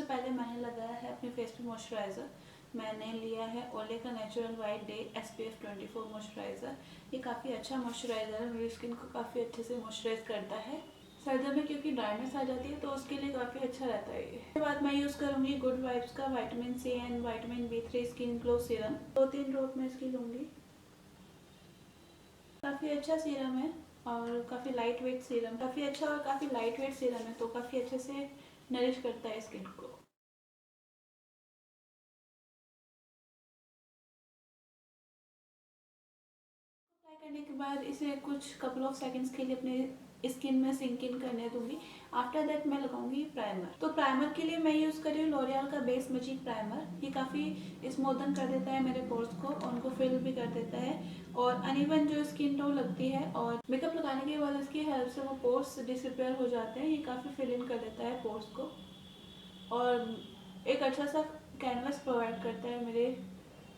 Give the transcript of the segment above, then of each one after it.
सबसे पहले मैंने लगाया है अपने फेस पे मॉइस्चराइज़र। मैंने लिया है ओले का natural white day SPF 24 moisturiser. ये काफ़ी अच्छा मॉइस्चराइज़र है, मेरी स्किन को काफ़ी अच्छे से मॉइस्चराइज करता है। सर्दियों में क्योंकि ड्राइनेस आ जाती है तो उसके लिए काफ़ी अच्छा रहता है ये। उसके बाद मैं यूज़ करूँगी गुड वाइब्स का vitamin C and vitamin B3 skin glow serum. 2-3 drop मैं इसकी लूँगी। काफ़ी अच्छा सीरम है और काफ़ी लाइट वेट सीरम, काफ़ी अच्छा और काफ़ी लाइट वेट सीरम है, तो काफ़ी अच्छे से नरिश करता है स्किन को। अप्लाई करने के बाद इसे कुछ कपल ऑफ सेकंड्स के लिए अपने स्किन में सिंक इन करने दूंगी। आफ्टर दैट मैं लगाऊंगी प्राइमर। तो प्राइमर के लिए मैं यूज़ कर रही हूँ लॉरियल का बेस मैजिक प्राइमर। ये काफ़ी स्मूथन कर देता है मेरे पोर्स को और उनको फिल भी कर देता है और अनइवन जो स्किन टोन लगती है और मेकअप लगाने के बाद इसकी हेल्प से वो पोर्स डिसरिपेयर हो जाते हैं। ये काफ़ी फिल इन कर देता है पोर्स को और एक अच्छा सा कैनवस प्रोवाइड करता है मेरे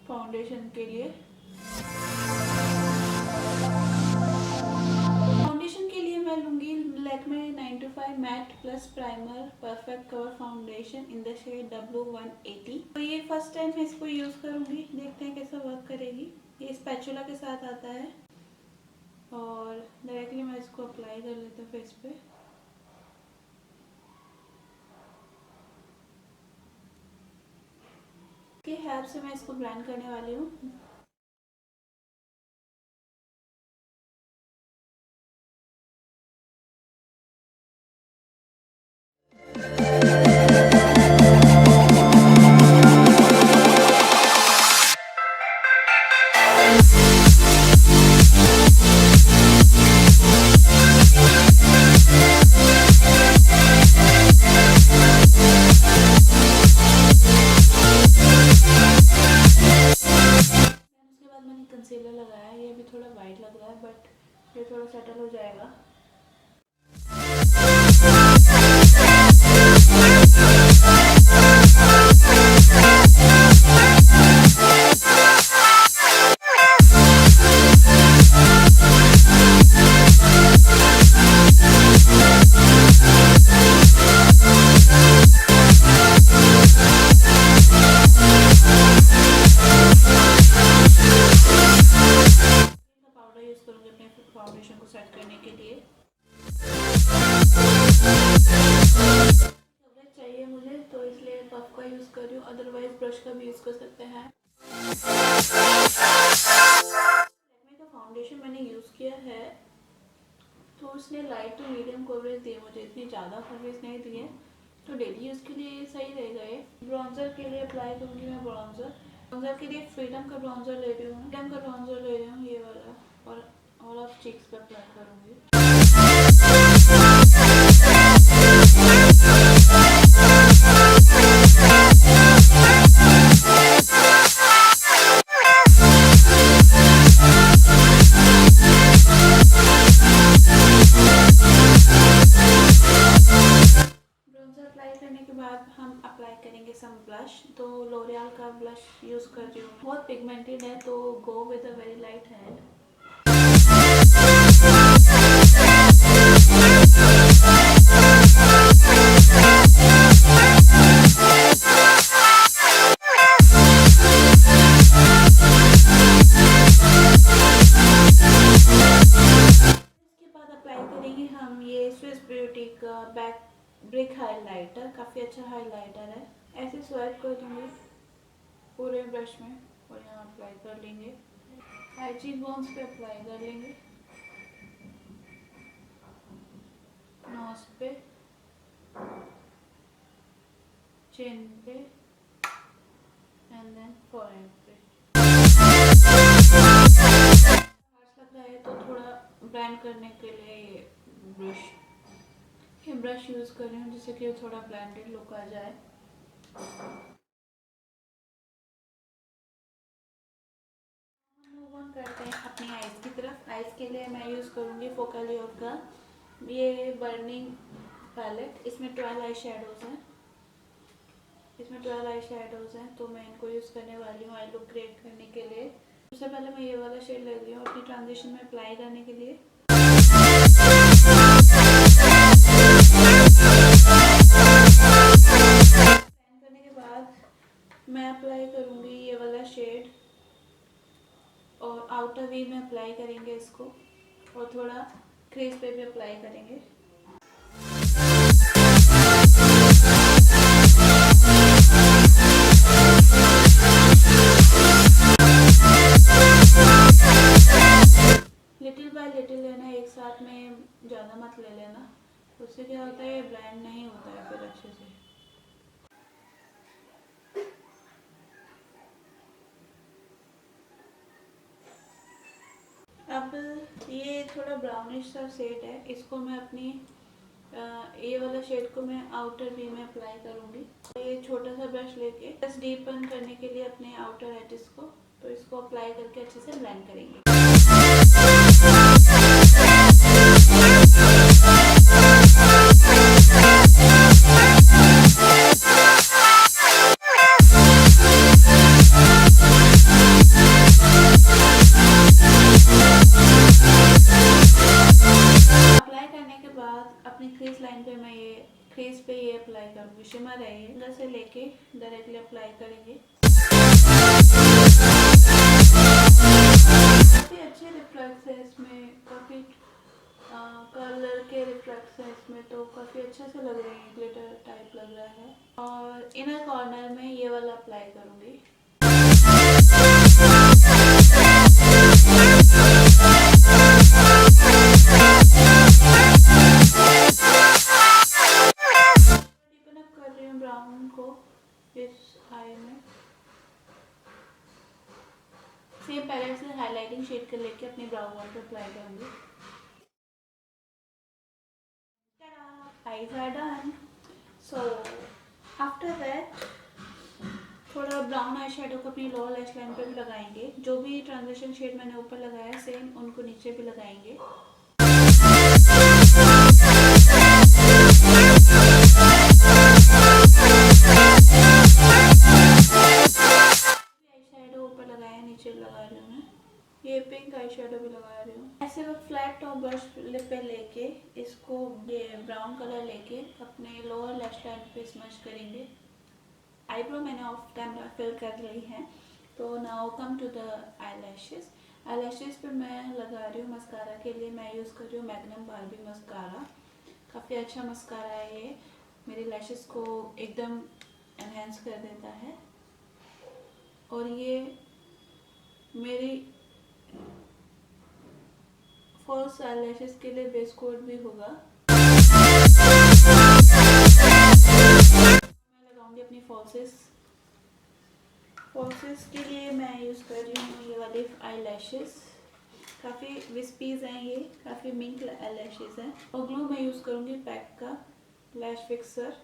फाउंडेशन के लिए। फाउंडेशन के लिए मैं लूँगी Lakme 925 matte plus primer perfect cover foundation in the shade W180। तो ये फर्स्ट टाइम मैं इसको यूज़ करूँगी, देखते हैं कैसा वर्क करेगी। ये स्पैचुला के साथ आता है और डायरेक्टली मैं इसको अप्लाई कर लेती हूँ फेस पे। इसकी हेल्प से मैं इसको ब्लेंड करने वाली हूँ। कंसीलर लगाया, ये भी थोड़ा वाइट लग रहा है बट ये थोड़ा सेटल हो जाएगा। फाउंडेशन को सेट करने के लिए कवरेज चाहिए मुझे, तो इसलिए पफ का यूज़ कर रही हूँ, अदरवाइज ब्रश का भी यूज़ कर सकते हैं। लैक्मे का फाउंडेशन मैंने यूज़ किया है तो उसने लाइट टू मीडियम कवरेज दी, मुझे इतनी ज़्यादा कवरेज नहीं दी है, तो डेली यूज़ के लिए सही रहेगा ये। ब्राउन्जर के लिए अप्लाई करूँगी मैं ब्राउन्जर के लिए फ्रीडम का ब्राउन्जर ले रही हूँ, ये वाला, और अब चीक्स पर अप्लाई करूँगी। ब्राउन्जर अप्लाई करने के बाद हम अप्लाई करेंगे सम ब्लश। तो लॉरियल का ब्लश यूज़ कर रही हूँ, बहुत पिगमेंटेड है तो go with a very light hand. हम ये स्विस ब्यूटी का बैक ब्रिक हाइलाइटर, काफ़ी अच्छा हाइलाइटर है। ऐसे स्वाइप कर दूँगी पूरे ब्रश में और यहाँ अप्लाई कर लेंगे। हाई चीक बोन्स पे अप्लाई कर लेंगे, नोज पे, चिन पे एंड देन फॉरहेड पे। हार्श लग रहा है तो थोड़ा ब्लेंड करने के लिए ब्रश यूज़ कर रही हूँ जिससे कि थोड़ा ब्लेंडेड लुक आ जाए। मूव ऑन करते हैं अपनी आइज़ की तरफ। आइज़ के लिए मैं यूज़ करूँगी फोकालियोर का ये बर्निंग पैलेट। इसमें 12 आई शेडोज़ हैं, तो मैं इनको यूज़ करने वाली हूँ आई लुक क्रिएट करने के लिए। सबसे पहले मैं ये वाला शेड ले रही हूँ अपनी ट्रांजिशन में अप्लाई करने के लिए। आउटर वी में अप्लाई करेंगे इसको और थोड़ा क्रीज पे भी अप्लाई करेंगे। लिटिल बाय लिटिल लेना, एक साथ में ज़्यादा मत ले लेना, उससे क्या होता है ब्लेंड नहीं होता है फिर अच्छे से। अब ये थोड़ा ब्राउनिश सा शेड है, इसको मैं अपनी ये वाला शेड को मैं आउटर वी में अप्लाई करूँगी। ये छोटा सा ब्रश लेके बस डीपन करने के लिए अपने आउटर एजेस को, तो इसको अप्लाई करके अच्छे से ब्लेंड करेंगे। अपनी क्रीज लाइन पे मैं ये क्रीज पे ये अप्लाई करूँगी। शिमर है ये, इधर से लेके डायरेक्टली अप्लाई करेंगे। काफ़ी अच्छे रिफ्लेक्स है इसमें, काफ़ी कलर के रिफ्लेक्स है इसमें, तो काफ़ी अच्छे से लग रहे हैं, ग्लिटर टाइप लग रहा है। और इनर कॉर्नर में ये वाला अप्लाई करूँगी। ब्राउन को इस आई में सेम पैलेट से हाइलाइटिंग शेड कर लेके अपने ब्राउन वन पे अप्लाई करूँगी। Eyes are done. So after that थोड़ा ब्राउन आई शेडो को अपनी लोअर लैश लाइन पे भी लगाएंगे। जो भी ट्रांजिशन शेड मैंने ऊपर लगाया सेम उनको नीचे भी लगाएंगे। लगा रही हूँ मैं, ये पिंक आई शेडो भी लगा रही हूँ। ऐसे वो फ्लैट टॉप ब्रश पे लेके इसको ये ब्राउन कलर लेके अपने लोअर लैश लाइन पे स्मश करेंगे। आईब्रो मैंने ऑफ कैमरा फिल कर ली है। तो now come to the eyelashes. Eyelashes पे मैं लगा रही हूँ मस्कारा के लिए मैं यूज़ कर रही हूँ मैग्नम बार्बी मस्कारा। काफ़ी अच्छा मस्कारा है ये, मेरे लैशेस को एकदम एनहेंस कर देता है। और ये मेरी फॉल्स आईलैशेस के लिए बेस कोट भी होगा। मैं लगाऊंगी अपनी फॉल्सेस के लिए मैं यूज़ कर रही हूँ ये वाले आईलैशेस। काफ़ी विस्पीज हैं ये, काफ़ी मिंक आईलैशेस हैं। और ग्लू मैं यूज़ करूँगी पैक का लैश फिक्सर।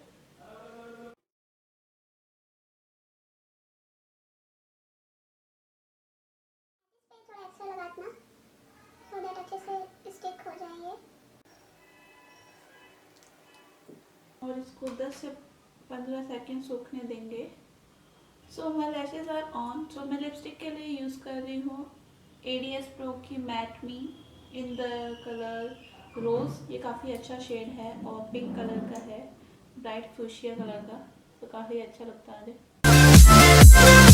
और इसको 10 से 15 सेकेंड सूखने देंगे। So my lashes are on. So मैं लिपस्टिक के लिए यूज़ कर रही हूँ ADS प्रो की matte me in the colour rose. ये काफ़ी अच्छा शेड है और पिंक कलर का है, ब्राइट फ्यूशिया कलर का, तो काफ़ी अच्छा लगता है मुझे।